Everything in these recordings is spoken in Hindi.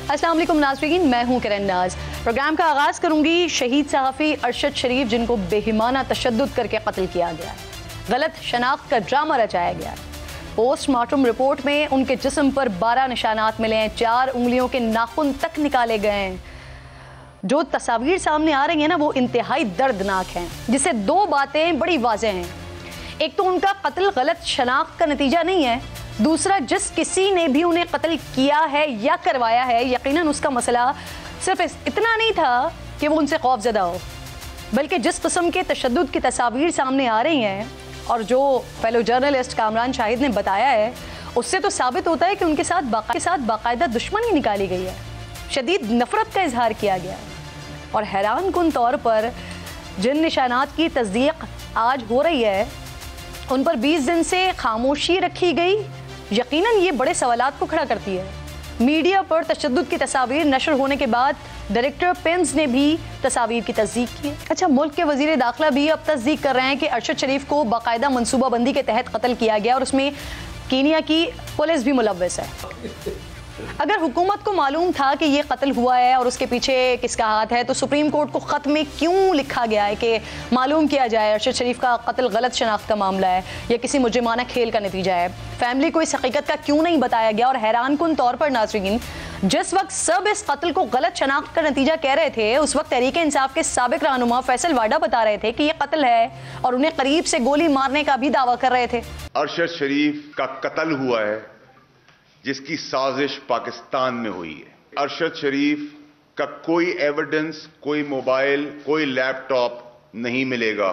अस्सलाम वालेकुम नाज़रीन, मैं हूं किरण नाज। प्रोग्राम का आगाज़ करूंगी शहीद सहाफ़ी अरशद शरीफ जिनको बेहिमाना तशद्दुद करके कत्ल किया गया, गलत शनाख्त का ड्रामा रचाया गया। पोस्टमार्टम रिपोर्ट में उनके जिस्म पर 12 निशानात मिले हैं, 4 उंगलियों के नाखून तक निकाले गए हैं। जो तस्वीर सामने आ रही है ना, वो इंतहाई दर्दनाक हैं, जिससे 2 बातें बड़ी वाज़ेह हैं। एक तो उनका कत्ल गलत शनाख्त का नतीजा नहीं है, दूसरा जिस किसी ने भी उन्हें कत्ल किया है या करवाया है, यकीनन उसका मसला सिर्फ इतना नहीं था कि वो उनसे खौफज़दा हो, बल्कि जिस किस्म के तशद्दुद की तस्वीर सामने आ रही हैं और जो फेलो जर्नलिस्ट कामरान शाहिद ने बताया है, उससे तो साबित होता है कि उनके साथ बाकायदा दुश्मनी निकाली गई है, शदीद नफरत का इजहार किया गया है। और हैरान कुन तौर पर जिन निशानात की तस्दीक आज हो रही है, उन पर 20 दिन से खामोशी रखी गई, यकीनन ये बड़े सवालात को खड़ा करती है। मीडिया पर तशद्दुद की तस्वीर नशर होने के बाद डायरेक्टर पेम्स ने भी तस्वीर की तस्दीक की। अच्छा, मुल्क के वजीर दाखिला भी अब तस्दीक कर रहे हैं कि अरशद शरीफ को बाकायदा मनसूबाबंदी के तहत कत्ल किया गया और उसमें कीनिया की पुलिस भी मुलव्वस है। अगर हुकूमत को मालूम था कि ये कत्ल हुआ है और उसके पीछे किसका हाथ है, तो सुप्रीम कोर्ट को ख़त में क्यों लिखा गया है कि मालूम किया जाए अरशद शरीफ का कत्ल गलत शनाख्त का मामला है या किसी मुजरिमाना खेल का नतीजा है? फैमिली को इस हकीकत का क्यों नहीं बताया गया? और हैरान कुन तौर पर नाज़रीन, जिस वक्त सब इस कत्ल को गलत शनाख्त का नतीजा कह रहे थे, उस वक्त तहरीक इंसाफ के साबिक रहनुमा फैसल वाडा बता रहे थे कि ये कत्ल है और उन्हें करीब से गोली मारने का भी दावा कर रहे थे। अरशद शरीफ का कत्ल हुआ है जिसकी साजिश पाकिस्तान में हुई है। अरशद शरीफ का कोई एविडेंस, कोई मोबाइल, कोई लैपटॉप नहीं मिलेगा,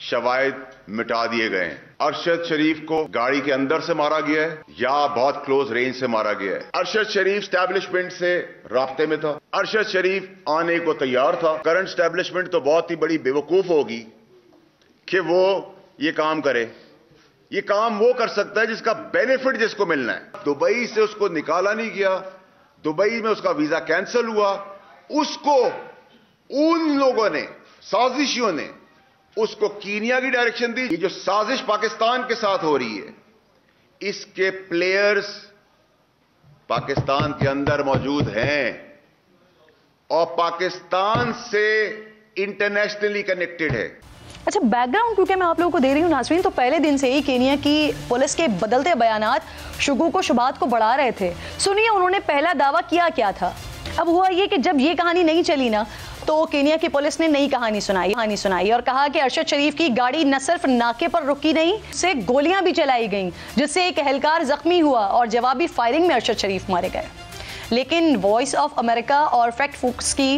शवाहिद मिटा दिए गए हैं। अरशद शरीफ को गाड़ी के अंदर से मारा गया है या बहुत क्लोज रेंज से मारा गया है। अरशद शरीफ स्टैब्लिशमेंट से राब्ते में था, अरशद शरीफ आने को तैयार था। करंट स्टैब्लिशमेंट तो बहुत ही बड़ी बेवकूफ होगी कि वो ये काम करे। ये काम वो कर सकता है जिसका बेनिफिट जिसको मिलना है। दुबई से उसको निकाला नहीं गया, दुबई में उसका वीजा कैंसिल हुआ, उसको उन लोगों ने, साजिशियों ने उसको कीनिया की डायरेक्शन दी। ये जो साजिश पाकिस्तान के साथ हो रही है, इसके प्लेयर्स पाकिस्तान के अंदर मौजूद हैं और पाकिस्तान से इंटरनेशनली कनेक्टेड है। अच्छा, बैकग्राउंड क्योंकि मैं आप लोगों को दे रही हूँ नाज़रीन, तो पहले दिन से ही केनिया की पुलिस के बदलते बयानात शुगू को शुबात को बढ़ा रहे थे। सुनिए उन्होंने पहला दावा किया क्या था। अब हुआ ये कि जब ये कहानी नहीं चली ना, तो केनिया की पुलिस ने नई कहानी सुनाई और कहा कि अरशद शरीफ की गाड़ी न सिर्फ नाके पर रुकी नहीं, से गोलियां भी चलाई गईं, जिससे एक एहलकार जख्मी हुआ और जवाबी फायरिंग में अरशद शरीफ मारे गए। लेकिन वॉइस ऑफ अमेरिका और फैक्ट फुक्स की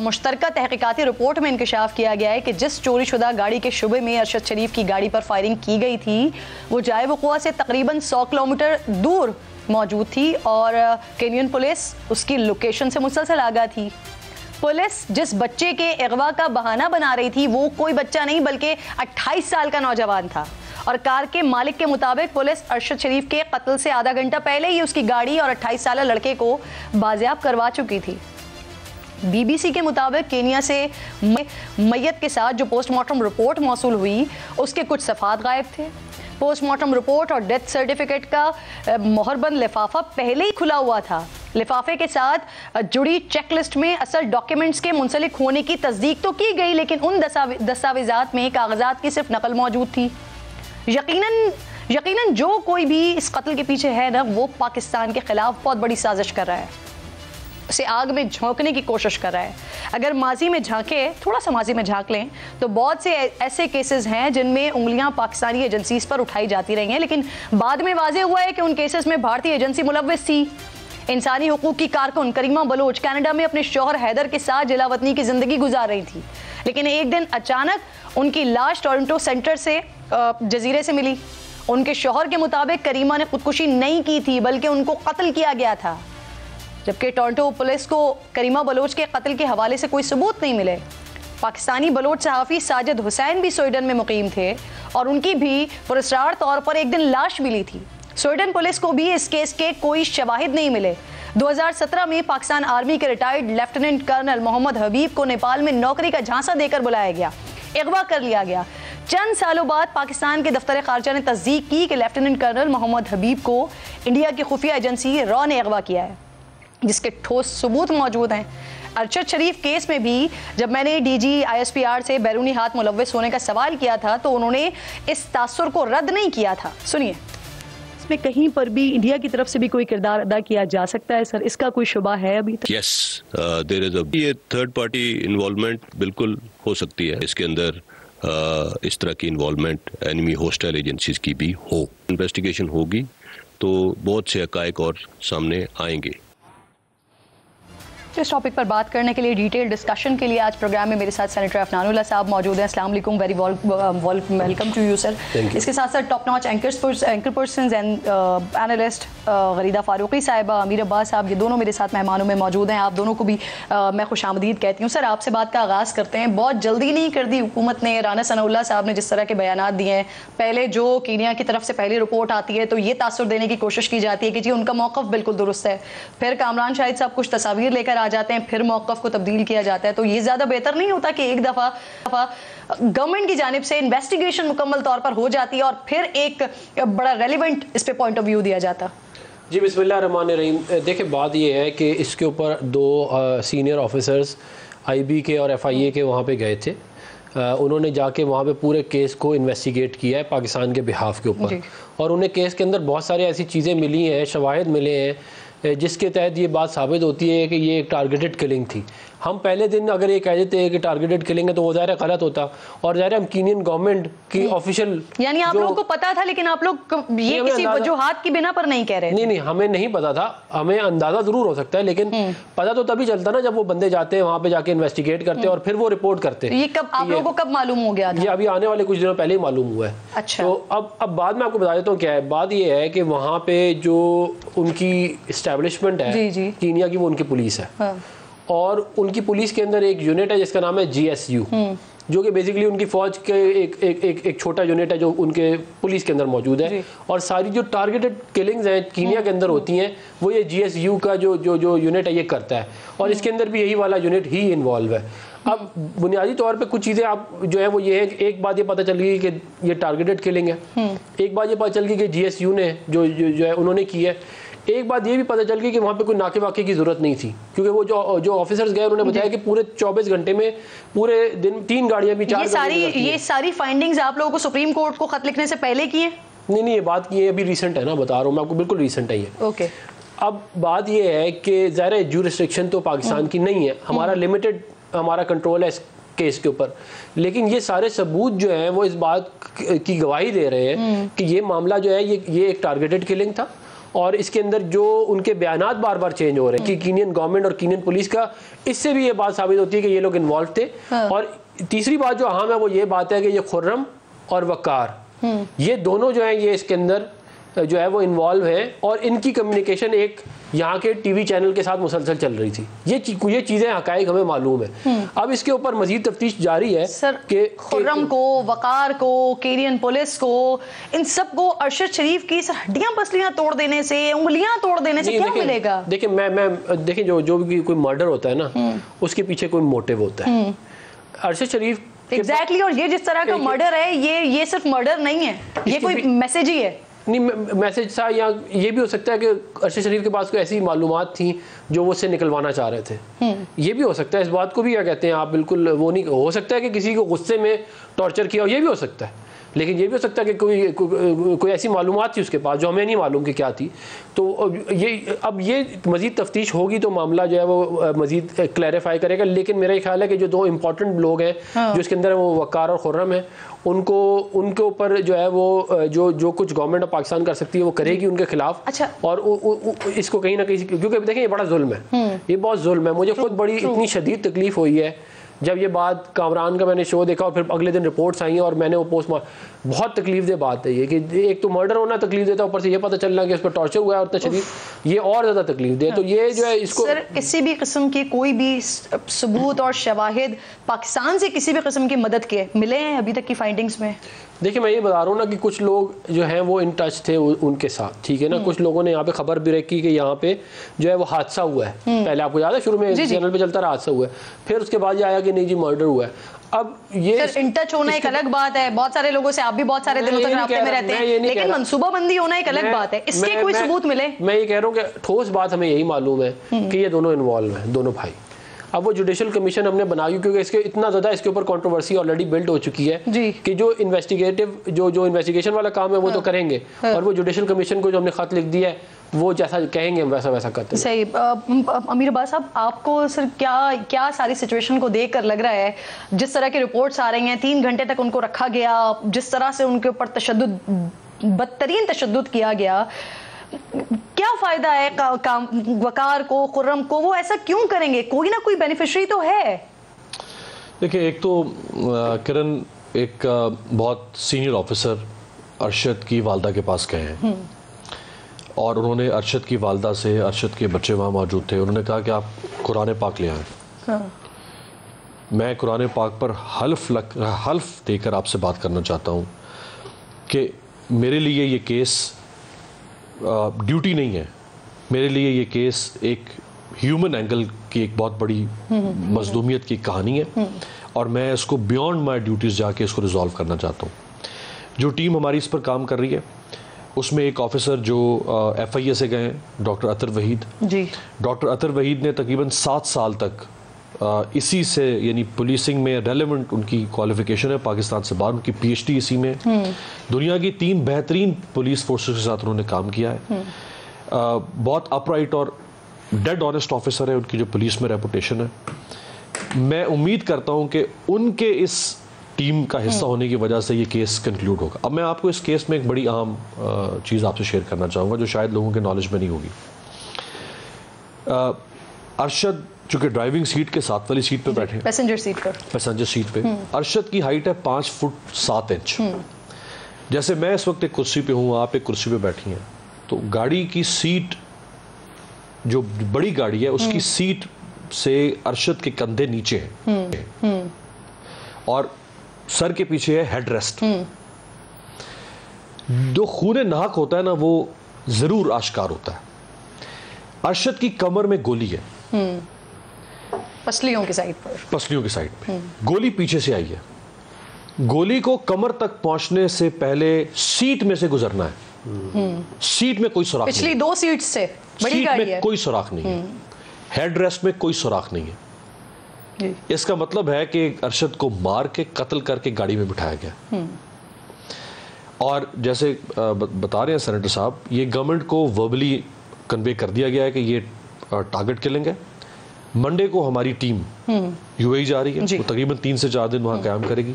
मुश्तरका तहकीकाती रिपोर्ट में इंकशाफ किया गया है कि जिस चोरीशुदा गाड़ी के शुबे में अरशद शरीफ की गाड़ी पर फायरिंग की गई थी, वो जाए वक़ुआ से तकरीबन 100 किलोमीटर दूर मौजूद थी और केनियन पुलिस उसकी लोकेशन से मुसलसल आगाह थी। पुलिस जिस बच्चे के अगवा का बहाना बना रही थी, वो कोई बच्चा नहीं बल्कि 28 साल का नौजवान था और कार के मालिक के मुताबिक पुलिस अरशद शरीफ के कत्ल से आधा घंटा पहले ही उसकी गाड़ी और 28 साल लड़के को बाजियाब करवा चुकी थी। बीबीसी के मुताबिक केनिया से मैयत के साथ जो पोस्टमार्टम रिपोर्ट मौसूल हुई, उसके कुछ सफ़ात गायब थे। पोस्टमार्टम रिपोर्ट और डेथ सर्टिफिकेट का मोहरबंद लिफाफा पहले ही खुला हुआ था। लिफाफे के साथ जुड़ी चेकलिस्ट में असल डॉक्यूमेंट्स के मुंसलिक होने की तस्दीक तो की गई, लेकिन उन दस्तावेजात में कागजात की सिर्फ नकल मौजूद थी। यकीनन जो कोई भी इस कत्ल के पीछे है ना, वो पाकिस्तान के खिलाफ बहुत बड़ी साजिश कर रहा है, उसे आग में झोंकने की कोशिश कर रहा है। अगर माजी में झांके, थोड़ा सा माजी में झांक लें, तो बहुत से ऐसे केसेस हैं जिनमें उंगलियां पाकिस्तानी एजेंसीज पर उठाई जाती रही हैं, लेकिन बाद में वाज़ेह हुआ है कि उन केसेस में भारतीय एजेंसी मुलव्वस थी। इंसानी हुकूक की कारकुन करीमा बलोच कनाडा में अपने शौहर हैदर के साथ जिलावतनी की जिंदगी गुजार रही थी, लेकिन एक दिन अचानक उनकी लाश टोरंटो सेंटर से जजीरे से मिली। उनके शौहर के मुताबिक करीमा ने खुदकुशी नहीं की थी, बल्कि उनको कत्ल किया गया था, जबकि टोरंटो पुलिस को करीमा बलोच के कत्ल के हवाले से कोई सबूत नहीं मिले। पाकिस्तानी बलोच सहाफ़ी साजिद हुसैन भी स्वीडन में मुकीम थे और उनकी भी पुरस्कार तौर पर एक दिन लाश मिली थी। स्वीडन पुलिस को भी इस केस के कोई शवाहिद नहीं मिले। 2017 में पाकिस्तान आर्मी के रिटायर्ड लेफ्टिनेंट कर्नल मोहम्मद हबीब को नेपाल में नौकरी का झांसा देकर बुलाया गया, अगवा कर लिया गया। चंद सालों बाद पाकिस्तान के दफ्तर खारजा ने तस्दीक की कि लेफ्टिनेंट कर्नल मोहम्मद हबीब को इंडिया की खुफिया एजेंसी रॉ ने अगवा किया है। जिसके ठोस सबूत मौजूद हैं। अरशद शरीफ केस में भी जब मैंने डीजी ISPR से बैरूनी हाथ मुलव्वस होने का सवाल किया था तो उन्होंने इस तासुर को रद्द नहीं किया था। सुनिए, इसमें कहीं पर भी इंडिया की तरफ से भी कोई किरदार अदा किया जा सकता है सर, इसका कोई शुबा है अभी तक? यस, देयर इज ये थर्ड पार्टी इन्वॉल्वमेंट बिल्कुल हो सकती है। इसके अंदर इस तरह की इन्वॉल्वमेंट एनिमी होस्टाइल एजेंसीज की भी हो। इन्वेस्टिगेशन होगी तो बहुत से हकायक और सामने आएंगे। इस टॉपिक पर बात करने के लिए, डिटेल डिस्कशन के लिए आज प्रोग्राम में मेरे साथ सेनेटर अफनानुल्लाह साहब मौजूद हैं। अस्सलाम वालेकुम, very welcome to you sir. इसके साथ साथ top notch anchor persons and analyst Gharida Farooqi साहिबा, अमीर अब्बास साहब, ये दोनों मेरे साथ मेहमानों में मौजूद हैं। आप दोनों को भी मैं खुशामदीद कहती हूँ। सर, आपसे बात का आगाज़ करते हैं। बहुत जल्दी नहीं कर दी हुकूमत ने। राना सनाउल्लाह साहब ने जिस तरह के बयानात दिए हैं, पहले जो कीनिया की तरफ से पहली रिपोर्ट आती है तो ये तासुर देने की कोशिश की जाती है कि जी उनका मौक़िफ़ बिल्कुल दुरुस्त है। फिर कामरान शाहिद साहब कुछ तस्वीर लेकर आ जाते हैं, फिर मौक़िफ़ को तब्दील किया जाता है। तो ये ज़्यादा बेहतर नहीं होता कि एक दफ़ा गवर्नमेंट की जानिब से इन्वेस्टिगेशन मुकम्मल तौर पर हो जाती है और फिर एक बड़ा रेलिवेंट इस पे पॉइंट ऑफ व्यू दिया जाता? जी, बिस्मिल्लाहिर्रहमानिर्रहीम। देखिए, बात ये है कि इसके ऊपर दो सीनियर ऑफिसर्स IB के और FIA के वहाँ पे गए थे। उन्होंने जाके वहाँ पे पूरे केस को इन्वेस्टिगेट किया है पाकिस्तान के बिहाफ के ऊपर, और उन्हें केस के अंदर बहुत सारी ऐसी चीज़ें मिली हैं, शवाहिद मिले हैं जिसके तहत ये बात साबित होती है कि ये एक टारगेटेड किलिंग थी। हम पहले दिन अगर ये कह देते हैं कि टारगेटेड किलिंग है तो वो ज़ाहिर गलत होता, और ज़ाहिर हम कीनियन गवर्नमेंट की ऑफिशियल, यानी आप लोगों को पता था लेकिन आप लोग ये किसी वजूहात की बिना पर नहीं कह रहे? नहीं, हमें नहीं पता था। हमें अंदाजा जरूर हो सकता है, लेकिन पता तो तभी चलता ना जब वो बंदे जाते हैं वहाँ पे जाके इन्वेस्टिगेट करते हैं और फिर वो रिपोर्ट करते हैं। ये कब आप लोगों को कब मालूम हो गया था? ये अभी आने वाले कुछ दिनों पहले ही मालूम हुआ है। अच्छा। तो अब बाद में आपको बता देता हूँ क्या है। बात ये है कि वहाँ पे जो उनकी एस्टेब्लिशमेंट है कीनिया की, वो उनकी पुलिस है। और उनकी पुलिस के अंदर एक यूनिट है जिसका नाम है GSU, जो कि बेसिकली उनकी फौज के एक छोटा यूनिट है जो उनके पुलिस के अंदर मौजूद है। और सारी जो टारगेटेड किलिंग्स हैं कीनिया के अंदर होती हैं वो ये GSU का जो यूनिट है ये करता है, और इसके अंदर भी यही वाला यूनिट ही इन्वॉल्व है। अब बुनियादी तौर पे कुछ चीज़ें आप जो है वो ये है कि एक बात ये पता चल गई कि ये टारगेटेड किलिंग है, एक बात ये पता चल गई कि GSU ने जो है उन्होंने की है। एक बात ये भी पता चल गई कि वहाँ पे कोई नाके वाके की जरूरत नहीं थी, क्योंकि वो जो ऑफिसर्स गए उन्होंने बताया कि पूरे 24 घंटे में पूरे दिन 3 गाड़ियाँ भी 4 ये सारी फाइंडिंग्स आप लोगों को सुप्रीम कोर्ट को खत लिखने से पहले की है? नहीं, ये बात की है अभी रिसेंट है ना, बता रहा हूँ मैं आपको, बिल्कुल रिसेंट है ये। ओके। अब बात ये है कि ज़ाहिर ज्यूरिसडिक्शन तो पाकिस्तान की नहीं है, हमारा लिमिटेड हमारा कंट्रोल है इस केस के ऊपर, लेकिन ये सारे सबूत जो हैं वो इस बात की गवाही दे रहे हैं कि ये मामला जो है ये एक टारगेटेड किलिंग था। और इसके अंदर जो उनके बयानात बार बार चेंज हो रहे हैं कि कीनियन गवर्नमेंट और कीनियन पुलिस का, इससे भी ये बात साबित होती है कि ये लोग इन्वॉल्व थे। और तीसरी बात जो अहम है वो ये बात है कि ये खुर्रम और वकार, ये दोनों जो है ये इसके अंदर जो है वो इन्वॉल्व है, और इनकी कम्युनिकेशन एक यहाँ के TV चैनल के साथ मुसलसल चल रही थी। ये चीज़ें हकायक हमें मालूम है। अब इसके ऊपर मजीद तफ्तीश जारी है सर कि खुर्रम को, वकार को, कीनियन पुलिस को, इन सब को अरशद शरीफ की हड्डियां पसलियां तोड़ देने से, उंगलियां तोड़ देने से क्या मिलेगा? देखिए देखिए जो भी कोई मर्डर होता है ना, उसके पीछे कोई मोटिव होता है। अरशद शरीफ एग्जैक्टली, और ये जिस तरह का मर्डर है ये सिर्फ मर्डर नहीं है, ये कोई मैसेज ही है। नहीं, मैसेज था, या ये भी हो सकता है कि अरशद शरीफ के पास कोई ऐसी मालूमात थी जो वो उससे निकलवाना चाह रहे थे। ये भी हो सकता है, इस बात को भी क्या कहते हैं आप, बिल्कुल वो नहीं हो सकता है कि किसी को गुस्से में टॉर्चर किया हो, ये भी हो सकता है। लेकिन ये भी हो सकता है कि कोई ऐसी मालूमात थी उसके पास जो हमें नहीं मालूम कि क्या थी। तो अब ये मज़ीद तफ्तीश होगी तो मामला जो है वो मज़ीद क्लैरिफाई करेगा। लेकिन मेरा ख्याल है कि जो 2 इम्पॉर्टेंट लोग हैं जो इसके अंदर है वो वकार और खुर्रम है, उनके ऊपर जो है वो जो कुछ गवर्नमेंट ऑफ पाकिस्तान कर सकती है वो करेगी उनके खिलाफ। अच्छा। और इसको कहीं ना कहीं, क्योंकि देखिए ये बड़ा जुल्म है, ये बहुत जुल्म है। मुझे खुद बड़ी इतनी शदीद तकलीफ हुई है जब ये बात कामरान का मैंने शो देखा और फिर अगले दिन रिपोर्ट्स आई और मैंने वो पोस्टमार्टम, बहुत तकलीफ दे बात है ये कि एक तो मर्डर होना तकलीफ देता है, ऊपर से ये पता चलना कि उस पर टॉर्चर हुआ है और शदीद, ये और ज़्यादा तकलीफ दे। तो ये जो है इसको सर किसी भी किस्म की कोई भी सबूत और शवाहिद पाकिस्तान से किसी भी किस्म की मदद के मिले हैं अभी तक की फाइंडिंग्स में? देखिए मैं ये बता रहा हूँ ना कि कुछ लोग जो हैं वो इन टच थे उनके साथ, ठीक है ना। कुछ लोगों ने यहाँ पे खबर भी रखी कि यहाँ पे जो है वो हादसा हुआ है। पहले आपको याद है शुरू में चैनल पे चलता रहा हादसा हुआ है, फिर उसके बाद ये आया कि नहीं जी मर्डर हुआ है। अब ये इन टच होना एक अलग बात है, बहुत सारे लोगों से आप भी बहुत सारे दिनों तक राब्ते में रहते हैं, लेकिन मंसूबाबंदी होना एक अलग बात है। इसके कोई सबूत मिले? मैं ये कह रहा हूँ कि ठोस बात हमें यही मालूम है कि ये दोनों इन्वॉल्व हैं, दोनों भाई। अब वो जुडिशियल कमीशन हमने बनाई क्योंकि इसके इतना ज़्यादा इसके ऊपर कंट्रोवर्सी ऑलरेडी बिल्ड हो चुकी है कि जो इन्वेस्टिगेटिव जो इन्वेस्टिगेशन वाला काम है वो तो करेंगे, और वो जुडिशियल कमीशन को जो हमने खत लिख दिया है वो जैसा कहेंगे हम वैसा वैसा करते हैं। सही। अमीर अब्बास साहब, आपको सर क्या सारी सिचुएशन को देखकर लग रहा है, जिस तरह की रिपोर्ट्स आ रही हैं, 3 घंटे तक उनको रखा गया, जिस तरह से उनके ऊपर तशद्दुद, बदतरीन तशद्दुद किया गया, क्या फायदा है वकार को, खुर्रम को? वो ऐसा क्यों करेंगे? कोई ना कोई बेनिफिशियरी तो है। देखिए, एक तो किरण एक बहुत सीनियर ऑफिसर अरशद की वालदा के पास गए हैं और उन्होंने अरशद की वालदा से, अरशद के बच्चे वहाँ मौजूद थे, उन्होंने कहा कि आप कुरान पाक ले आएं। हाँ। मैं कुरान पाक पर हल्फ देकर आपसे बात करना चाहता हूँ कि मेरे लिए ये केस ड्यूटी नहीं है, मेरे लिए ये केस एक ह्यूमन एंगल की एक बहुत बड़ी मजलूमियत की कहानी है और मैं इसको बियॉन्ड माय ड्यूटीज़ जाके इसको रिजॉल्व करना चाहता हूँ। जो टीम हमारी इस पर काम कर रही है उसमें एक ऑफिसर जो FIA से गए हैं, डॉक्टर अतर वहीद जी। डॉक्टर अतर वहीद ने तकरीबन 7 साल तक इसी से, यानी पुलिसिंग में रेलेवेंट उनकी क्वालिफिकेशन है, पाकिस्तान से बाहर उनकी PhD इसी में। दुनिया की 3 बेहतरीन पुलिस फोर्सेस के साथ उन्होंने काम किया है। बहुत अपराइट और डेड ऑनेस्ट ऑफिसर है, उनकी जो पुलिस में रेपुटेशन है। मैं उम्मीद करता हूं कि उनके इस टीम का हिस्सा होने की वजह से ये केस कंक्लूड होगा। अब मैं आपको इस केस में एक बड़ी अहम चीज़ आपसे शेयर करना चाहूँगा जो शायद लोगों के नॉलेज में नहीं होगी। अरशद चूंकि ड्राइविंग सीट के साथ वाली सीट पे बैठे, पैसेंजर सीट पे अरशद की हाइट है 5 फुट 7 इंच। जैसे मैं इस वक्त एक कुर्सी पे हूँ, आप एक कुर्सी पे बैठी हैं, तो गाड़ी की सीट जो बड़ी गाड़ी है उसकी सीट से अरशद के कंधे नीचे हैं और सर के पीछे है हेड रेस्ट। जो खून नाक होता है ना वो जरूर आश्कार होता है। अरशद की कमर में गोली है, पसलियों की साइड पे गोली पीछे से आई है। गोली को कमर तक पहुंचने से पहले सीट में से गुजरना है। सीट में कोई सुराख पिछली 2 सीट से बड़ी गाड़ी है, कोई सुराख नहीं है, हेड रेस्ट में कोई सुराख नहीं है। इसका मतलब है कि अरशद को मार के कत्ल करके गाड़ी में बिठाया गया। और जैसे बता रहे हैं सेनेटर साहब, ये गवर्नमेंट को वर्बली कन्वे कर दिया गया है कि ये टारगेट किलिंग है। मंडे को हमारी टीम UAE जा रही है, वो तकरीबन 3 से 4 दिन वहां कायम करेगी।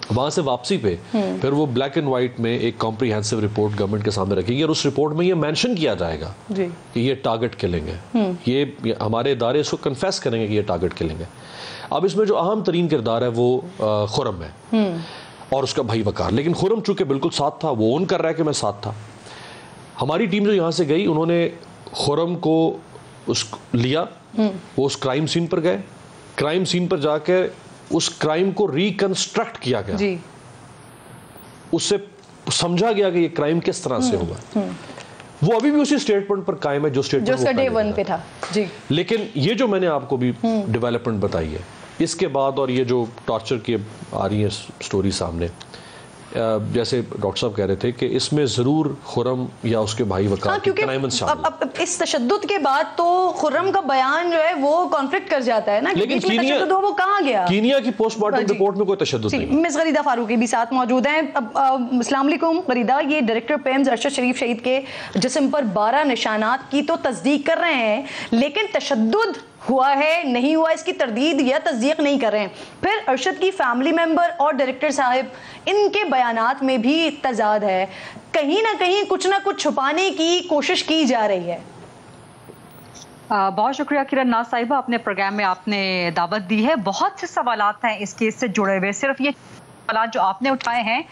वहां से वापसी पे फिर वो ब्लैक एंड व्हाइट में एक कॉम्प्रिहेंसिव रिपोर्ट गवर्नमेंट के सामने रखेगी और उस रिपोर्ट में ये मेंशन किया जाएगा कि ये टारगेट किलिंग है। ये हमारे इदारे इसको कन्फेस करेंगे कि ये टारगेट किलिंग है। अब इसमें जो अहम तरीन किरदार है वो खुर्रम है और उसका भाई वकार। लेकिन खुर्रम चूंकि बिल्कुल साथ था, वो ओन कर रहा है कि मैं साथ था। हमारी टीम जो यहाँ से गई, उन्होंने खुर्रम को लिया, वो उस क्राइम सीन पर गए। क्राइम सीन पर जाके उस क्राइम को रिकंस्ट्रक्ट किया गया जी। उससे समझा गया कि ये क्राइम किस तरह से हुआ। वो अभी भी उसी स्टेटमेंट पर कायम है जो स्टेटमेंट डे 1 पे था जी। लेकिन ये जो मैंने आपको भी डेवलपमेंट बताई है इसके बाद, और ये जो टॉर्चर की आ रही है स्टोरी सामने, जैसे डॉक्टर साहब कह रहे थे कि इसमें जरूर खुर्रम या उसके भाई वकार अब इस तशद्दुद के बाद तो खुर्रम का बयान जो है वो कॉन्फ्लिक्ट कर जाता है ना। लेकिन वो कहाँ गया? कीनिया की पोस्टमार्टम रिपोर्ट में कोई तशद्दुद नहीं। मिस गरीदा फारूकी भी साथ मौजूद हैं। अस्सलाम वालेकुम गरीदा, ये डायरेक्टर पेम्स अरशद शरीफ शहीद के जिस्म पर 12 निशानात की तो तस्दीक कर रहे हैं, लेकिन तशद्दुद हुआ है नहीं हुआ इसकी तरदीद या तस्दीक नहीं कर रहे हैं। फिर अरशद की फैमिली मेंबर और डायरेक्टर साहब, इनके बयानात में भी तजाद है। कहीं ना कहीं कुछ ना कुछ छुपाने की कोशिश की जा रही है। बहुत शुक्रिया किरण नाज साहिबा, अपने प्रोग्राम में आपने दावत दी है। बहुत से सवालात हैं इस केस से जुड़े हुए। सिर्फ ये सवाल जो आपने उठाए हैं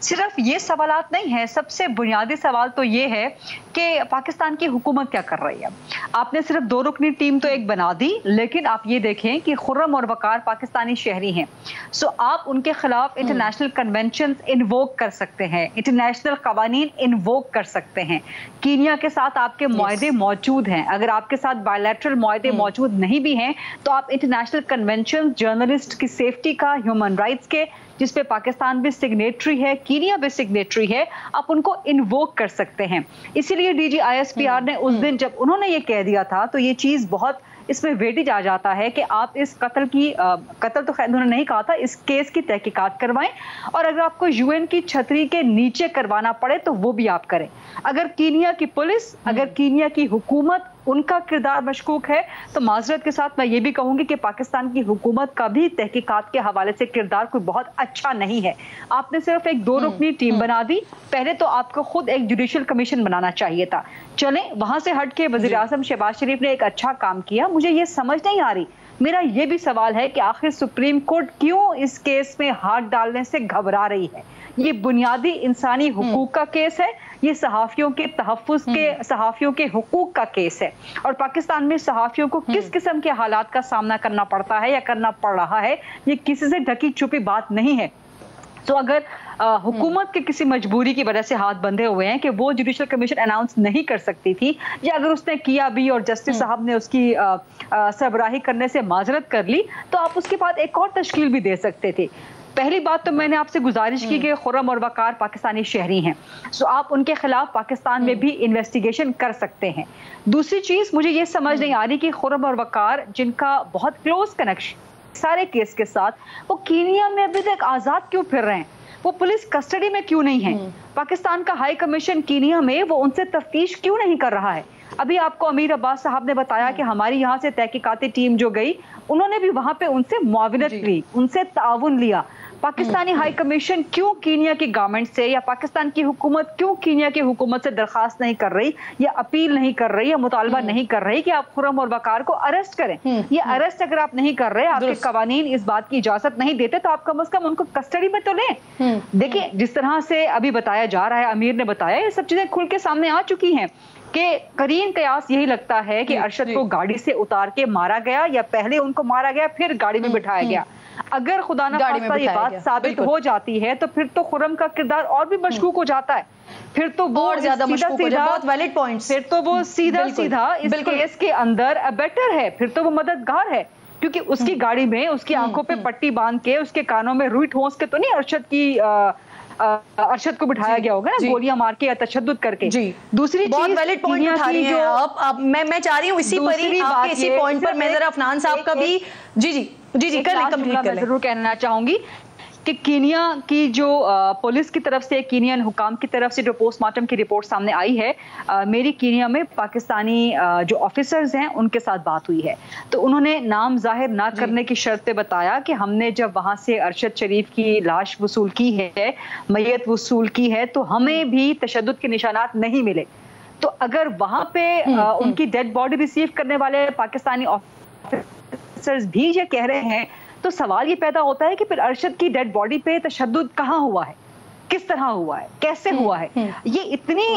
सिर्फ ये सवालात नहीं है, सबसे बुनियादी सवाल तो ये है कि पाकिस्तान की हुकूमत क्या कर रही है। आपने सिर्फ 2 रुकनी टीम तो एक बना दी, लेकिन आप ये देखें कि खुर्रम और वकार पाकिस्तानी शहरी हैं। सो आप उनके खिलाफ इंटरनेशनल कन्वेंशन इन्वोक कर सकते हैं, इंटरनेशनल कवानीन इन्वोक कर सकते हैं। कीनिया के साथ आपके मुआहदे मौजूद हैं। अगर आपके साथ बायलैटरल मुआहदे मौजूद नहीं भी हैं तो आप इंटरनेशनल कन्वेंशन, जर्नलिस्ट की सेफ्टी का, ह्यूमन राइट्स के, जिस पे पाकिस्तान भी सिग्नेटरी है, कीनिया भी सिग्नेटरी है, आप उनको इन्वोक कर सकते हैं। इसीलिए डीजी ISPR ने उस दिन जब उन्होंने ये कह दिया था तो ये चीज बहुत इसमें वेटेज आ जाता है कि आप इस कत्ल तो खैर उन्होंने नहीं कहा था, इस केस की तहकीकात करवाएं और अगर आपको UN की छतरी के नीचे करवाना पड़े तो वो भी आप करें। अगर कीनिया की पुलिस, अगर कीनिया की हुकूमत, उनका किरदार मशकूक है तो माजरत के साथ मैं ये भी कहूंगी कि पाकिस्तान की हुकूमत का भी तहकीकात के हवाले से किरदार कोई बहुत अच्छा नहीं है। आपने सिर्फ एक 2 रुकनी टीम बना दी, पहले तो आपको खुद एक जुडिशियल कमीशन बनाना चाहिए था। चलें, वहां से हट के वज़ीर आज़म शहबाज शरीफ ने एक अच्छा काम किया। मुझे ये समझ नहीं आ रही, मेरा ये भी सवाल है कि आखिर सुप्रीम कोर्ट क्यों इस केस में हाथ डालने से घबरा रही है। ये बुनियादी इंसानी हुकूक का केस है, ये सहाफियों के तहफ्फुज़ के, सहाफियों के हुकूक का केस है और पाकिस्तान में सहाफियों को किस किस्म के हालात का सामना करना पड़ता है या करना पड़ रहा है, ये किसी से ढकी छुपी बात नहीं है। तो अगर हुकूमत के किसी मजबूरी की वजह से हाथ बंधे हुए हैं कि वो जुडिशियल कमीशन अनाउंस नहीं कर सकती थी, या अगर उसने किया भी और जस्टिस साहब ने उसकी सरबराही करने से माजरत कर ली, तो आप उसके बाद एक और तश्कील भी दे सकते थे। पहली बात तो मैंने आपसे गुजारिश की कि खुर्रम और वकार पाकिस्तानी शहरी हैं, सो आप उनके खिलाफ पाकिस्तान में भी इन्वेस्टिगेशन कर सकते हैं। दूसरी चीज मुझे ये समझ नहीं आ रही कि खुर्रम और वकार, जिनका बहुत क्लोज कनेक्शन सारे केस के साथ, वो कीनिया में अभी तक आजाद क्यों फिर रहे हैं, वो पुलिस कस्टडी में क्यों नहीं है? पाकिस्तान का हाई कमीशन कीनिया में वो उनसे तफ्तीश क्यों नहीं कर रहा है? अभी आपको अमीर अब्बास साहब ने बताया कि हमारी यहाँ से तहकीकाती टीम जो गई, उन्होंने भी वहां पे उनसे मुआवनत ली, उनसे ताउन लिया। पाकिस्तानी हाई कमीशन क्यों कीनिया की गवर्नमेंट से या पाकिस्तान की हुकूमत क्यों कीनिया की हुकूमत से दरखास्त नहीं कर रही या अपील नहीं कर रही या मुतालबा नहीं कर रही कि आप खुर्रम और वकार को अरेस्ट करें? ये अरेस्ट अगर आप नहीं कर रहे, आपके कवानीन इस बात की इजाजत नहीं देते, तो आप कम से कम उनको कस्टडी में तो लें। देखिए, जिस तरह से अभी बताया जा रहा है, अमीर ने बताया, ये सब चीजें खुल के सामने आ चुकी हैं कि करीन कयास यही लगता है कि अरशद को गाड़ी से उतार के मारा गया या पहले उनको मारा गया फिर गाड़ी में बिठाया गया। अगर खुदा न खास्ता ये बात साबित हो जाती है तो फिर तो खुर्रम का किरदार और भी मशकूक हो जाता है, फिर तो वो और ज्यादा मशकूक हो जाता है। बहुत वैलिड पॉइंट्स। फिर तो वो सीधा इस केस के अंदर अबेटर है, फिर तो वो मददगार है, क्योंकि उसकी गाड़ी में उसकी आंखों पे पट्टी बांध के उसके कानों में रुई ठोंस के तो नहीं अरशद को बिठाया गया होगा ना, गोलियां मार के या तशद्दुद करके। जी, दूसरी बहुत वैलिड पॉइंट उठा रही हैं आप। मैं चाह रही हूँ इसी पर ही आपके इसी पॉइंट पर मैं जरा अफनान साहब का भी जी कंप्लीट कर जरूर कहना चाहूंगी कि कीनिया की जो पुलिस की तरफ से, कीनियन हुकाम की तरफ से जो पोस्टमार्टम की रिपोर्ट सामने आई है, मेरी कीनिया में पाकिस्तानी जो ऑफिसर्स हैं उनके साथ बात हुई है, तो उन्होंने नाम जाहिर ना करने की शर्त पे बताया कि हमने जब वहां से अरशद शरीफ की लाश वसूल की है, मैयत वसूल की है, तो हमें भी तशद्दुद के निशानात नहीं मिले। तो अगर वहां पे उनकी डेड बॉडी रिसीव करने वाले पाकिस्तानी ऑफिसर्स भी ये कह रहे हैं, तो सवाल ये पैदा होता है कि फिर अरशद की डेड बॉडी पे तशद्दुद कहाँ हुआ है, किस तरह हुआ है, कैसे हुआ है? ये इतनी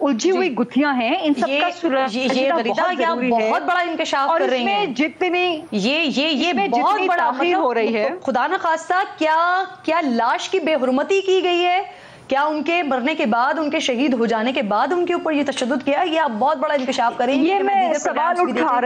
उलझी हुई गुत्थियां हैं, इन सब का बहुत बड़ा इंकशाफ कर रही हैं। जितनी ये बहुत बड़ा हो रही है, खुदा न खास्ता क्या लाश की बेहुरमती की गई है, क्या उनके मरने के बाद, उनके शहीद हो जाने के बाद उनके ऊपर ये तशद्दुद किया, ये आप बहुत बड़ा इंकशाफ करेंगे। ये मैं सवाल उठा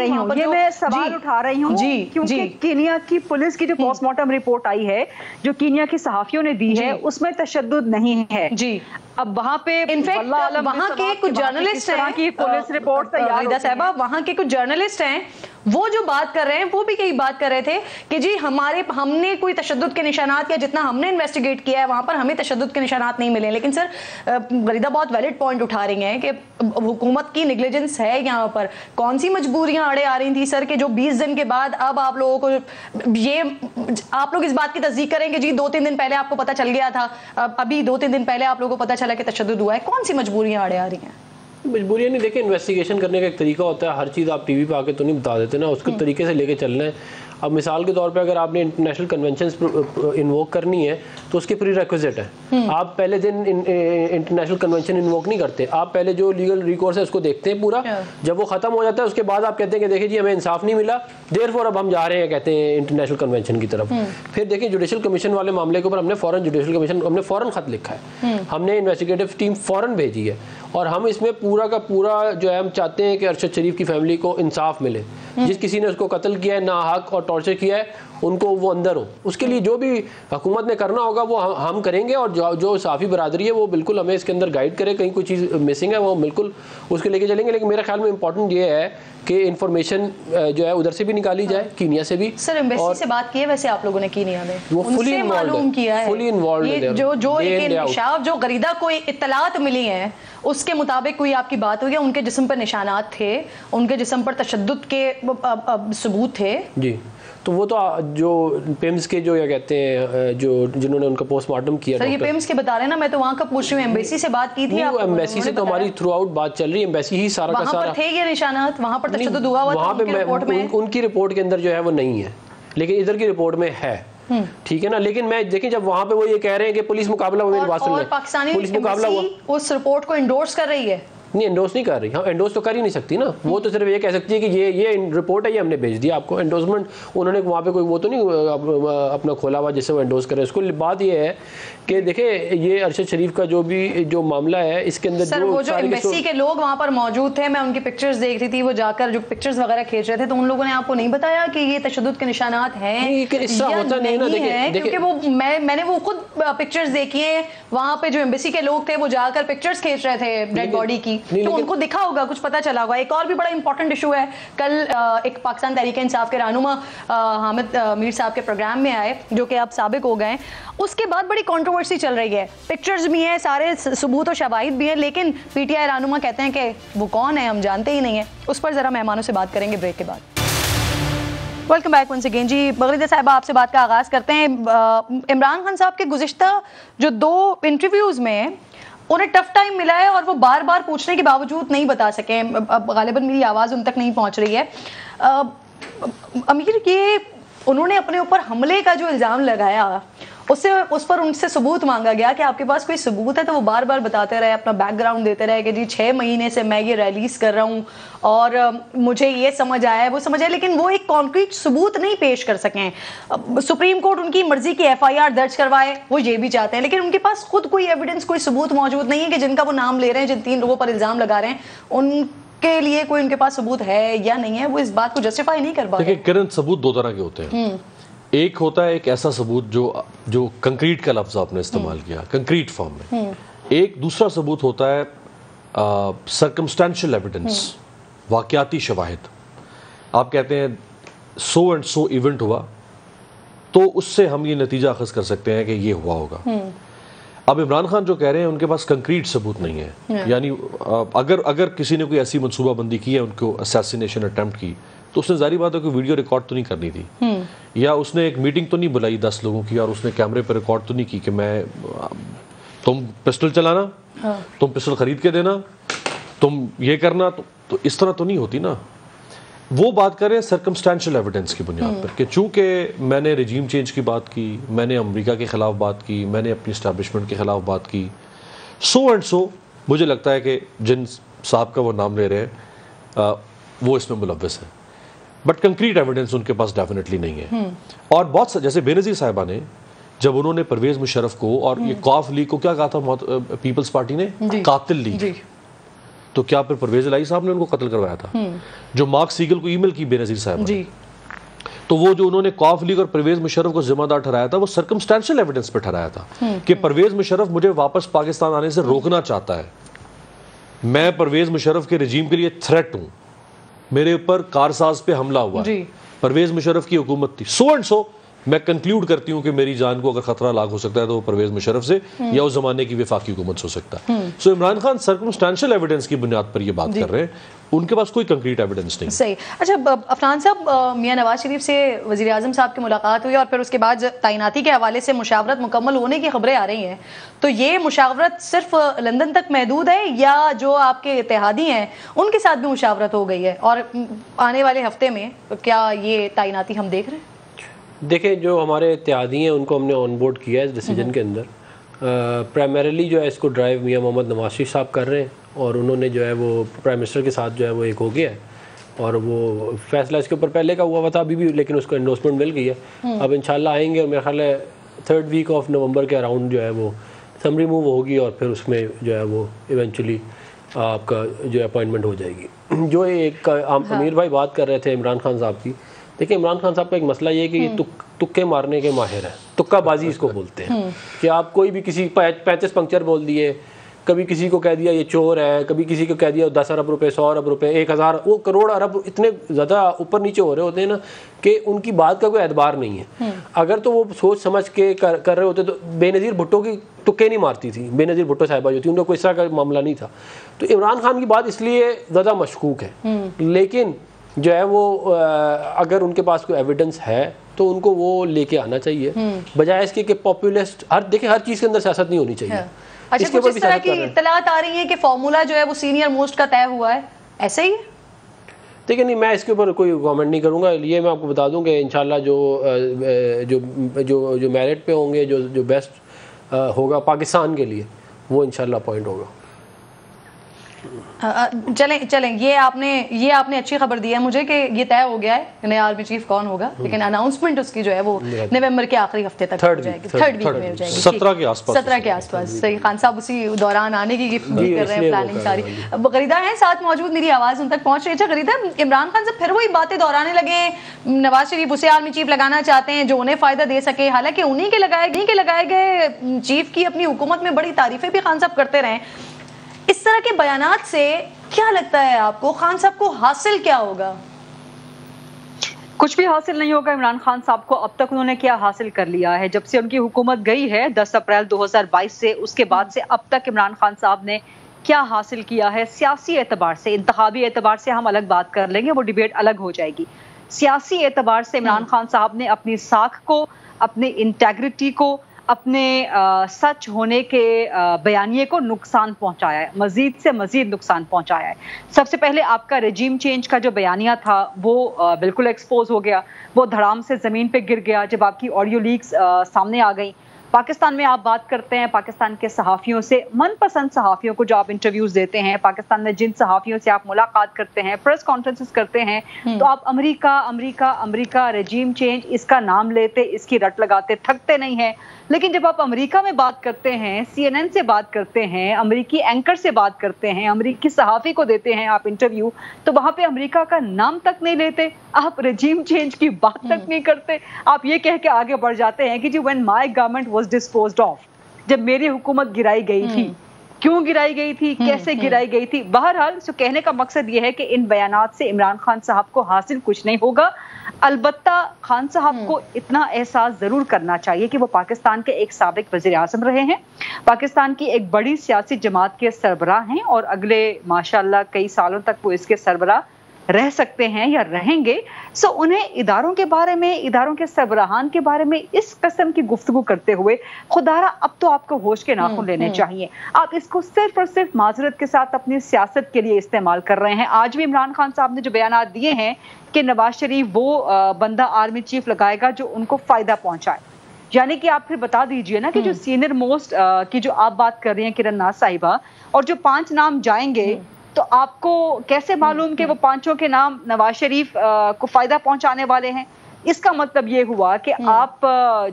रही हूँ, क्योंकि कीनिया की पुलिस की जो पोस्टमार्टम रिपोर्ट आई है, जो कीनिया की सहाफियों ने दी है, उसमें तशद्दुद नहीं है जी। अब वहाँ पे इनफैक्ट वहाँ के कुछ जर्नलिस्ट हैं की पुलिस रिपोर्ट तैयार साहबा, वहाँ के कुछ जर्नलिस्ट हैं, वो जो बात कर रहे हैं वो भी कई बात कर रहे थे कि जी हमने कोई तशद्दुद के निशानात या जितना हमने इन्वेस्टिगेट किया है वहां पर हमें तशद्दुद के निशानात नहीं मिले। लेकिन सर गरीदा बहुत वैलिड पॉइंट उठा रही हैं कि हुकूमत की नेग्लिजेंस है यहाँ पर। कौन सी मजबूरियां आड़े आ रही थी सर कि जो 20 दिन के बाद अब आप लोगों को आप लोग इस बात की तस्दीक करेंगे जी 2-3 दिन पहले आपको पता चल गया था, अभी 2-3 दिन पहले आप लोगों को पता चला कि तशद्दुद हुआ है। कौन सी मजबूरियां आड़े आ रही हैं? मजबूरियाँ नहीं, देखिए इन्वेस्टिगेशन करने का एक तरीका होता है, हर चीज़ आप टीवी पे आके तो नहीं बता देते ना, उसको तरीके से लेके चलना है। अब मिसाल के तौर पे अगर आपने इंटरनेशनल कन्वेंशन इन्वोक करनी है तो उसके प्री रिक्विजिट है। आप पहले दिन इंटरनेशनल कन्वेंशन इन्वोक नहीं करते, आप पहले जो लीगल रिकोर्स है उसको देखते हैं पूरा। जब वो खत्म हो जाता है उसके बाद आप कहते हैं कि देखिए जी हमें इंसाफ नहीं मिला, देयरफॉर अब हम जा रहे हैं कहते हैं इंटरनेशनल कन्वेंशन की तरफ। फिर देखिए जुडिशल कमीशन वाले मामले के ऊपर हमने फौरन जुडिशल कमीशन हमने फौरन खत लिखा है, हमने इन्वेस्टिगेटिव टीम फौरन भेजी है और हम इसमें पूरा का पूरा जो है हम चाहते हैं कि अरशद शरीफ की फैमिली को इंसाफ मिले। जिस किसी ने उसको कत्ल किया है, ना हक और टॉर्चर किया है, उनको वो अंदर हो। उसके लिए जो भी हुकूमत ने करना होगा वो हम करेंगे और जो साफ़ी बरादरी है वो बिल्कुल हमें इसके अंदर गाइड करे। कहीं कोई चीज़ मिसिंग है वो बिल्कुल उसके लेके चलेंगे। लेकिन मेरे ख्याल में इंपॉर्टेंट ये है कि इंफॉर्मेशन जो है उधर से भी निकाली जाए, कीनिया से भी। सर एम्बेसी से बात की है वैसे आप लोगों ने कीनिया में? वो फुली मालूम किया है, फुली इन्वॉल्व है। जो इंकशाफ जो गरीदा कोई इत्तलात मिली है उसके मुताबिक कोई आपकी बात हुई है, उनके जिस्म पर निशानात थे, उनके जिस्म पर तशद्दुद के सबूत थे जी। तो वो तो जो पिम्स के जो क्या कहते हैं जो जिन्होंने उनका पोस्टमार्टम किया। सर ये पिम्स के बता रहे हैं ना, मैं तो वहाँ का पूछ रही हूँ। एम्बेसी से बात की थी? एम्बेसी से तो हमारी थ्रू आउट बात चल रही है, एम्बेसी ही सारा का सारा। थे ये निशानात वहाँ पर तशद्दुद हुआ वहाँ पे उनकी रिपोर्ट के अंदर जो है वो नहीं है, लेकिन इधर की रिपोर्ट में है। ठीक है ना। लेकिन मैं देखिए जब वहाँ पे वो ये कह रहे हैं कि पुलिस मुकाबला, मेरी बात सुन लें, पाकिस्तानी पुलिस मुकाबला हुआ, उस रिपोर्ट को एंडोर्स कर रही है? नहीं एंडोर्स नहीं कर रही। हाँ एंडोर्स तो कर ही नहीं सकती ना, वो तो सिर्फ ये कह सकती है कि ये रिपोर्ट है, ये हमने भेज दिया आपको। एंडोर्समेंट उन्होंने वहाँ पे कोई वो तो नहीं अपना खोला हुआ जिससे वो एंडोर्स करे उसको। बात ये है कि देखिए ये अरशद शरीफ का जो मामला है इसके अंदर सर वो जो एम्बेसी के लोग वहाँ पर मौजूद थे, मैं उनकी पिक्चर्स देख रही थी, वो जाकर जो पिक्चर्स वगैरह खींच रहे थे, तो उन लोगों ने आपको नहीं बताया कि ये तशद्दुद के निशानात हैं क्योंकि वो मैंने वो खुद पिक्चर्स देखी है, वहाँ पे जो एम्बेसी के लोग थे वो जाकर पिक्चर्स खींच रहे थे डेड बॉडी की, तो उनको दिखा होगा, कुछ पता चला होगा। एक और भी बड़ा इंपॉर्टेंट इशू है, कल एक पाकिस्तान तहरीक इंसाफ के रहनुमा हामिद मीर साहब के प्रोग्राम में आए जो कि अब साबिक हो गए। उसके बाद बड़ी कंट्रोवर्सी चल रही है, पिक्चर्स भी हैं, सारे सबूत और शवाहिद भी हैं, लेकिन पीटीआई रहनुमा कहते हैं कि वो कौन है हम जानते ही नहीं है। उस पर जरा मेहमानों से बात करेंगे ब्रेक के बाद। वेलकम बैक वंस अगेन जी। बगरीदा साहब आपसे बात का आगाज़ करते हैं। इमरान खान साहब के गुज़िश्ता जो 2 इंटरव्यूज़ में उन्हें टफ टाइम मिला है और वो बार बार पूछने के बावजूद नहीं बता सके। अब गालिबन मेरी आवाज़ उन तक नहीं पहुंच रही है। अमीर ये उन्होंने अपने ऊपर हमले का जो इल्ज़ाम लगाया उस पर उनसे सबूत मांगा गया कि आपके पास कोई सबूत है, तो वो बार बार बताते रहे, अपना बैकग्राउंड देते रहे कि जी 6 महीने से मैं ये रैलीज कर रहा हूँ और मुझे ये समझ आया है वो समझ आया, लेकिन वो एक कॉन्क्रीट सबूत नहीं पेश कर सकें। सुप्रीम कोर्ट उनकी मर्जी की FIR दर्ज करवाए, वो ये भी चाहते हैं, लेकिन उनके पास खुद कोई एविडेंस, कोई सबूत मौजूद नहीं है कि जिनका वो नाम ले रहे हैं, जिन 3 लोगों पर इल्ज़ाम लगा रहे हैं, उनके लिए कोई उनके पास सबूत है या नहीं है, वो इस बात को जस्टिफाई नहीं कर पा रहे। देखिए किरण, सबूत 2 तरह के होते हैं। एक होता है एक ऐसा सबूत जो कंक्रीट का लफ्ज आपने इस्तेमाल किया, कंक्रीट फॉर्म में। एक दूसरा सबूत होता है सर्कमस्टेंशियल एविडेंस, वाकयाती शवाहिद। आप कहते हैं सो एंड सो इवेंट हुआ, तो उससे हम ये नतीजा अखज़ कर सकते हैं कि ये हुआ होगा। अब इमरान खान जो कह रहे हैं उनके पास कंक्रीट सबूत नहीं है, यानी अगर किसी ने कोई ऐसी मनसूबाबंदी की है, उनको असैसिनेशन अटेम्प्ट की, तो उसने जारी बात है कोई वीडियो रिकॉर्ड तो नहीं करनी थी, या उसने एक मीटिंग तो नहीं बुलाई 10 लोगों की और उसने कैमरे पर रिकॉर्ड तो नहीं की कि तुम पिस्टल चलाना, तुम पिस्टल खरीद के देना, तुम ये करना, तो इस तरह तो नहीं होती ना। वो बात करें सर्कमस्टेंशियल एविडेंस की बुनियाद पर कि चूंकि मैंने रिजीम चेंज की बात की, मैंने अमेरिका के ख़िलाफ़ बात की, मैंने अपनी इस्टेब्लिशमेंट के ख़िलाफ़ बात की, सो एंड सो मुझे लगता है कि जिन साहब का वो नाम ले रहे हैं वो इसमें मुलव्वस है, बट कंक्रीट एविडेंस उनके पास डेफिनेटली नहीं है। और बहुत जैसे बेनज़ीर साहिबा ने जब उन्होंने परवेज़ मुशर्रफ को और ये कॉफ लीग को क्या कहा था पीपल्स पार्टी ने, कातिल लीग, तो क्या फिर परवेज़ इलाही साहब ने उनको कत्ल करवाया था? जो मार्क सीगल को ईमेल की बेनज़ीर साहिबा ने, तो वो जो उन्होंने कॉफ लीग और परवेज़ मुशर्रफ को जिम्मेदार ठहराया था, वो सर्कमस्टेंशियल एविडेंस पे ठहराया था कि परवेज़ मुशर्रफ मुझे वापस पाकिस्तान आने से रोकना चाहता है, मैं परवेज़ मुशर्रफ के रजीम के लिए थ्रेट हूँ, मेरे ऊपर कारसाज पे हमला हुआ है, परवेज़ मुशर्रफ की हुकूमत थी, सो एंड सो मैं कंक्लूड करती हूँ कि मेरी जान को अगर खतरा लाक हो सकता है तो वो परवेज मुशर्रफ से या उस जमाने की वफाकी हुकूमत से हो सकता है। सो इमरान खान सर्कमस्टेंशियल एविडेंस की बुनियाद पर ये बात कर रहे हैं, उनके पास कोई कंक्रीट एविडेंस नहीं। सही। अच्छा अफनान साहब, मियां नवाज शरीफ से वज़ीर आज़म साहब की मुलाकात हुई और फिर उसके बाद तैनाती के हवाले से मुशावरत मुकम्मल होने की खबरें आ रही हैं, तो ये मुशावरत सिर्फ लंदन तक महदूद है या जो आपके इत्तेहादी हैं उनके साथ भी मुशावरत हो गई है, और आने वाले हफ्ते में क्या ये तैनाती हम देख रहे हैं? देखिए, जो हमारे इत्तेहादी हैं उनको हमने ऑन बोर्ड किया है इस डिसीजन के अंदर। प्राइमरीली जो है इसको ड्राइव मियां मोहम्मद नवाज शरीफ साहब कर रहे हैं, और उन्होंने जो है वो प्राइम मिनिस्टर के साथ जो है वो एक हो गया है, और वो फैसला इसके ऊपर पहले का हुआ था अभी भी, लेकिन उसको एंडोर्समेंट मिल गई है। अब इंशाल्लाह आएंगे, और मेरा ख्याल है 3rd वीक ऑफ नवंबर के अराउंड जो है वो समरी मूव होगी, और फिर उसमें जो है वो इवेंचुअली आपका जो अपॉइंटमेंट हो जाएगी। जो एक अमीर भाई बात कर रहे थे इमरान खान साहब की, देखिए इमरान खान साहब का एक मसला ये है कि ये तुक्के मारने के माहिर है, तुक्काबाजी इसको बोलते हैं कि आप कोई भी किसी 35 पंक्चर बोल दिए, कभी किसी को कह दिया ये चोर है, कभी किसी को कह दिया 10 अरब रुपए, 100 अरब रुपए, 1000, वो करोड़ अरब इतने ज़्यादा ऊपर नीचे हो रहे होते हैं ना कि उनकी बात का कोई एतबार नहीं है। अगर तो वो सोच समझ के कर रहे होते तो बेनज़ीर भुट्टो की तुक्के नहीं मारती थी, बेनज़ीर भुट्टो साहिबा जो थी उनका कोई इस तरह का मामला नहीं था। तो इमरान खान की बात इसलिए ज़्यादा मशकूक है, लेकिन जो है वो अगर उनके पास कोई एविडेंस है तो उनको वो लेके आना चाहिए, बजाय इसके कि पॉपुलिस्ट देखिए हर चीज़ के अंदर सियासत नहीं होनी चाहिए। अच्छा, कुछ इस तरह की इत्तलात आ रही है कि फॉर्मूला जो है वो सीनियर मोस्ट का तय हुआ है, ऐसे ही? देखिए नहीं, मैं इसके ऊपर कोई कमेंट नहीं करूंगा। ये मैं आपको बता दूं कि इंशाल्लाह जो मेरिट पे होंगे, जो बेस्ट होगा पाकिस्तान के लिए, वो इंशाल्लाह अपॉइंट होगा। चलें ये आपने अच्छी खबर दी है मुझे कि ये तय हो गया है नया आर्मी चीफ कौन होगा, लेकिन अनाउंसमेंट उसकी जो है वो नवंबर के आखिरी हफ्ते तक हो जाएगी, 3rd वीक में हो जाएगी, 17 के आसपास। सही। खान साहब उसी दौरान आने की गिफ्ट भी कर रहे हैं, प्लानिंग सारी। गरीदा है साथ मौजूद, मेरी आवाज़ उन तक पहुंच रही है। गरीदा, इमरान खान से फिर वही बातें दोहराने लगे, नवाज शरीफ उसे आर्मी चीफ लगाना चाहते हैं जो उन्हें फ़ायदा दे सके, हालांकि उन्हीं के लगाए गए चीफ की अपनी हुकूमत में बड़ी तारीफें भी खान साहब करते रहे। इस तरह के बयानात से क्या लगता है आपको, खान साहब को हासिल क्या होगा? कुछ भी हासिल नहीं होगा इमरान खान साहब को। अब तक उन्होंने क्या हासिल कर लिया है? जब से उनकी हुकूमत गई है 10 अप्रैल 2022 से, उसके बाद से अब तक इमरान खान साहब ने क्या हासिल किया है? सियासी एतबार से, इंतखाबी एतबार से हम अलग बात कर लेंगे, वो डिबेट अलग हो जाएगी। सियासी एतबार से इमरान खान साहब ने अपनी साख को, अपनी इंटेग्रिटी को, अपने सच होने के बयानिए को नुकसान पहुंचाया है, मजीद से मजीद नुकसान पहुंचाया है। सबसे पहले आपका रेजिम चेंज का जो बयानिया था वो बिल्कुल एक्सपोज हो गया, वो धड़ाम से ज़मीन पे गिर गया जब आपकी ऑडियो लीक्स सामने आ गई। पाकिस्तान में आप बात करते हैं पाकिस्तान के सहाफ़ियों से, मनपसंद सहाफ़ियों को जो आप इंटरव्यूज़ देते हैं, पाकिस्तान में जिन सहाफ़ियों से आप मुलाकात करते हैं, प्रेस कॉन्फ्रेंसेस करते हैं, तो आप America America America, regime change, इसका नाम लेते, इसकी रट लगाते थकते नहीं हैं। लेकिन जब आप अमेरिका में बात करते हैं, CNN से बात करते हैं, अमेरिकी एंकर से बात करते हैं, अमेरिकी सहाफ़ी को देते हैं आप इंटरव्यू, तो वहाँ पे अमेरिका का नाम तक नहीं लेते, आप रेजिम चेंज की बात तक नहीं करते। आप ये कह के आगे बढ़ जाते हैं कि जी when my government was disposed of, जब मेरी हुकूमत गिराई गई थी, क्यों गिराई गई थी, कैसे गिराई गई थी। बहरहाल सो कहने का मकसद ये है कि इन बयानात से इमरान खान साहब को हासिल कुछ नहीं होगा। अलबत्ता खान साहब को इतना एहसास जरूर करना चाहिए कि वो पाकिस्तान के एक साबिक वज़ीर आज़म रहे हैं, पाकिस्तान की एक बड़ी सियासी जमात के सरबराह हैं, और अगले माशाल्लाह कई सालों तक वो इसके सरबराह रह सकते हैं या रहेंगे। सो उन्हें इदारों के बारे में, इदारों के सरबराहान के बारे में इस किस्म की गुफ्तगू करते हुए खुदारा अब तो आपको होश के नाखून लेने चाहिए। आप इसको सिर्फ और सिर्फ माजरत के साथ अपनी सियासत के लिए इस्तेमाल कर रहे हैं। आज भी इमरान खान साहब ने जो बयानात दिए हैं कि नवाज शरीफ वो बंदा आर्मी चीफ लगाएगा जो उनको फायदा पहुंचाए, यानी कि आप फिर बता दीजिए ना कि जो सीनियर मोस्ट की जो आप बात कर रही हैं किरण नाज साहिबा, और जो 5 नाम जाएंगे, तो आपको कैसे मालूम कि वो 5 के नाम नवाज शरीफ को फायदा पहुंचाने वाले हैं? इसका मतलब ये हुआ कि आप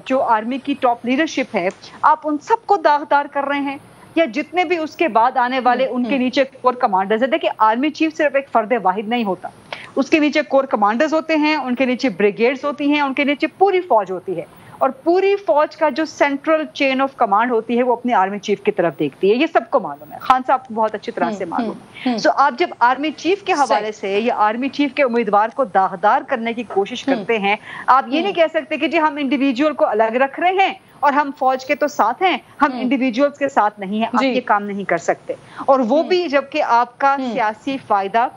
जो आर्मी की टॉप लीडरशिप है, आप उन सबको दागदार कर रहे हैं, या जितने भी उसके बाद आने वाले उनके नीचे कोर कमांडर्स है। देखिए आर्मी चीफ सिर्फ एक फर्द वाहिद नहीं होता, उसके नीचे कोर कमांडर्स होते हैं, उनके नीचे ब्रिगेड्स होती हैं, उनके नीचे पूरी फौज होती है, और पूरी फौज का जो सेंट्रल चेन ऑफ कमांड होती है वो अपनी आर्मी चीफ की तरफ देखती है। ये सबको मालूम है, खान साहब को बहुत अच्छी तरह से मालूम है। सो आप जब आर्मी चीफ के हवाले से या आर्मी चीफ के उम्मीदवार को दागदार करने की कोशिश करते हैं, आप ये नहीं कह सकते कि जी हम इंडिविजुअल को अलग रख रहे हैं और हम फौज के तो साथ हैं, हम इंडिविजुअल्स के साथ नहीं हैं। आप ये काम नहीं कर सकते, और वो भी जबकि आपका सियासी फायदा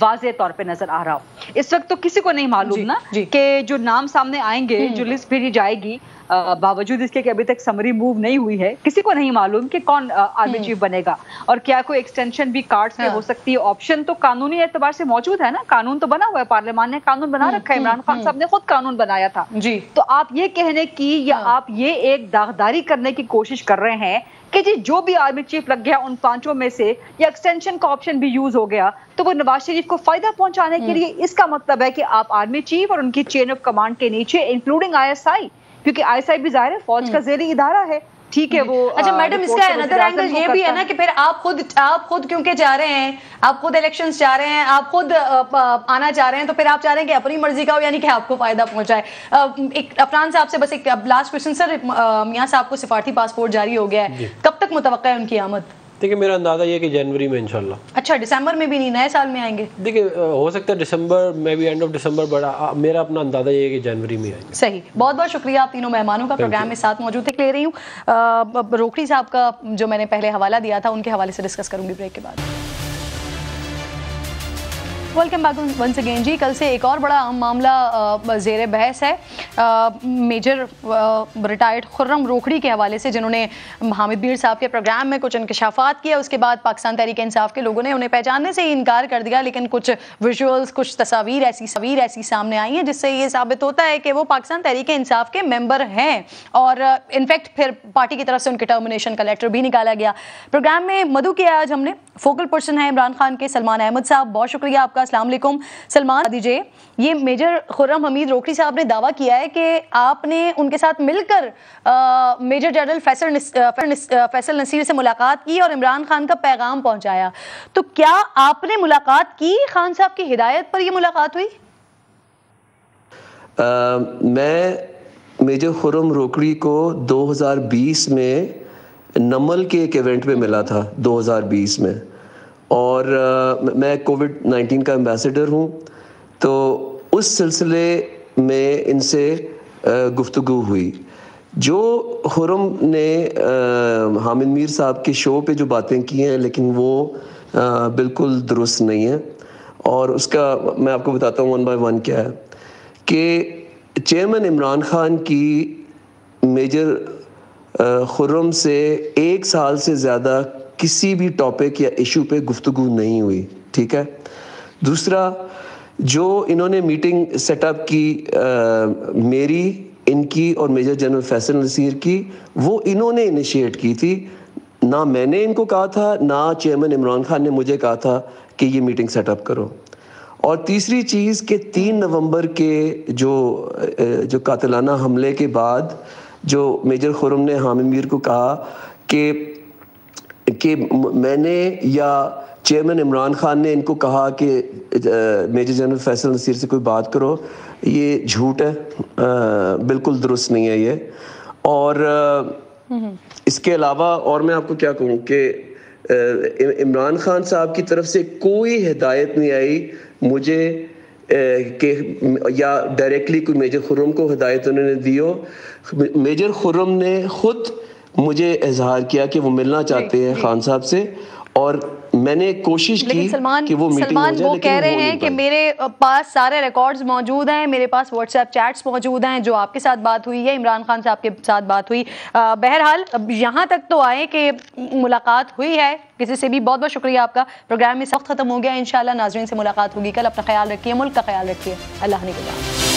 वाज़े तौर पे नजर आ रहा हो। इस वक्त तो किसी को नहीं मालूम ना कि जो नाम सामने आएंगे, जो लिस्ट भेजी जाएगी, बावजूद इसके कि अभी तक समरी मूव नहीं हुई है, किसी को नहीं मालूम कि कौन आर्मी चीफ बनेगा और क्या कोई एक्सटेंशन भी कार्ड्स पे हो सकती है। ऑप्शन तो कानूनी एतबार से मौजूद है ना, कानून तो बना हुआ है, पार्लियामान ने कानून बना रखा है, इमरान खान साहब ने खुद कानून बनाया था जी। तो आप ये कहने की या आप ये एक दागदारी करने की कोशिश कर रहे हैं कि जी जो भी आर्मी चीफ लग गया उन पांचों में से या एक्सटेंशन का ऑप्शन भी यूज हो गया तो वो नवाज शरीफ को फायदा पहुंचाने के लिए, इसका मतलब है कि आप आर्मी चीफ और उनकी चेन ऑफ कमांड के नीचे इंक्लूडिंग आईएसआई, क्योंकि आईएसआई भी जाहिर है फौज का ज़ेरी इदारा है, ठीक है वो। अच्छा मैडम, इसका अनदर एंगल ये भी है ना कि फिर आप खुद क्योंकि जा रहे हैं, आप खुद इलेक्शंस जा रहे हैं, आप खुद आना चाह रहे हैं, तो फिर आप चाह रहे हैं कि अपनी मर्जी का हो, यानी कि आपको फायदा पहुंचाए। एक अफरान साहब से बस एक लास्ट क्वेश्चन सर, मियां साहब को सिफारती पासपोर्ट जारी हो गया है, कब तक मुतवक्का है उनकी आमद? देखिए मेरा अंदाजा ये कि जनवरी में इंशाल्लाह। अच्छा, दिसंबर में भी नहीं, नए साल में आएंगे? देखिए हो सकता है दिसंबर में भी, एंड ऑफ दिसंबर, बड़ा मेरा अपना अंदाजा ये है कि जनवरी में आएंगे। सही, बहुत बहुत शुक्रिया आप तीनों मेहमानों का प्रोग्राम में साथ मौजूद थे। ले रही हूँ रोकड़ी साहब का जो मैंने पहले हवाला दिया था, उनके हवाले से डिस्कस करूंगी ब्रेक के बाद। वेलकम बैक वंस अगेन जी। कल से एक और बड़ा अहम मामला ज़ेर बहस है, मेजर रिटायर्ड खुर्रम रोकड़ी के हवाले से, जिन्होंने हामिद मीर साहब के प्रोग्राम में कुछ इंकशाफात किया। उसके बाद पाकिस्तान तहरीक इंसाफ के लोगों ने उन्हें पहचानने से ही इनकार कर दिया, लेकिन कुछ विजुअल्स, कुछ तस्वीर ऐसी सामने आई हैं जिससे ये साबित होता है कि वो पाकिस्तान तहरीक इंसाफ के मेंबर हैं, और इनफैक्ट फिर पार्टी की तरफ से उनके टर्मिनेशन का लेटर भी निकाला गया। प्रोग्राम में मधु किया आज हमने, फोकल पर्सन है इमरान खान के सलमान अहमद साहब, बहुत शुक्रिया आपका। अस्सलाम वालेकुम सलमान दीजिए। ये मेजर खुर्रम हमीद रोकड़ी साहब ने दावा किया है कि आपने उनके साथ मिलकर मेजर जनरल फैसल नसीर से मुलाकात की और इमरान खान का पैगाम पहुंचाया, तो क्या आपने मुलाकात की? खान साहब की हिदायत पर यह मुलाकात हुई? मैं मेजर खुर्रम रोकड़ी को 2020 में नमल के एक इवेंट में मिला था 2020 में, और मैं कोविड-19 का एम्बेसडर हूँ, तो उस सिलसिले में इनसे गुफ्तगू हुई। जो खुर्रम ने हामिद मीर साहब के शो पे जो बातें की हैं, लेकिन वो बिल्कुल दुरुस्त नहीं है, और उसका मैं आपको बताता हूँ 1 बाय 1 क्या है कि चेयरमैन इमरान खान की मेजर खुर्रम से 1 साल से ज़्यादा किसी भी टॉपिक या इशू पे गुफ्तगू नहीं हुई, ठीक है। दूसरा, जो इन्होंने मीटिंग सेटअप की मेरी, इनकी और मेजर जनरल फैसल नसीर की, वो इन्होंने इनिशिएट की थी, ना मैंने इनको कहा था, ना चेयरमैन इमरान खान ने मुझे कहा था कि ये मीटिंग सेटअप करो। और तीसरी चीज़ कि 3 नवंबर के जो कातिलाना हमले के बाद जो मेजर खुर्रम ने हामिद मीर को कहा कि मैंने या चेयरमैन इमरान खान ने इनको कहा कि मेजर जनरल फैसल नसीर से कोई बात करो, ये झूठ है, बिल्कुल दुरुस्त नहीं है ये। और इसके अलावा और मैं आपको क्या कहूँ कि इमरान खान साहब की तरफ से कोई हिदायत नहीं आई मुझे कि या डायरेक्टली कोई मेजर खुर्रम को हिदायत उन्होंने दी हो। मेजर खुर्रम ने खुद मुझे इजहार किया कि वो मिलना चाहते हैं खान साहब से, और मैंने कोशिश की कि वो मीटिंग हो जाए, वो कह रहे हैं कि मेरे पास सारे रिकॉर्ड्स मौजूद हैं, मेरे पास व्हाट्सएप चैट्स मौजूद हैं, जो आपके साथ बात हुई है, इमरान खान साहब के साथ बात हुई। बहरहाल अब यहाँ तक तो आए कि मुलाकात हुई है किसी से भी। बहुत बहुत शुक्रिया आपका। प्रोग्राम में वक्त खत्म हो गया, इंशाल्लाह नाज़रीन से मुलाकात होगी कल। अपना ख्याल रखिए, मुल्क का ख्याल रखिए। अल्लाह ने के बाद।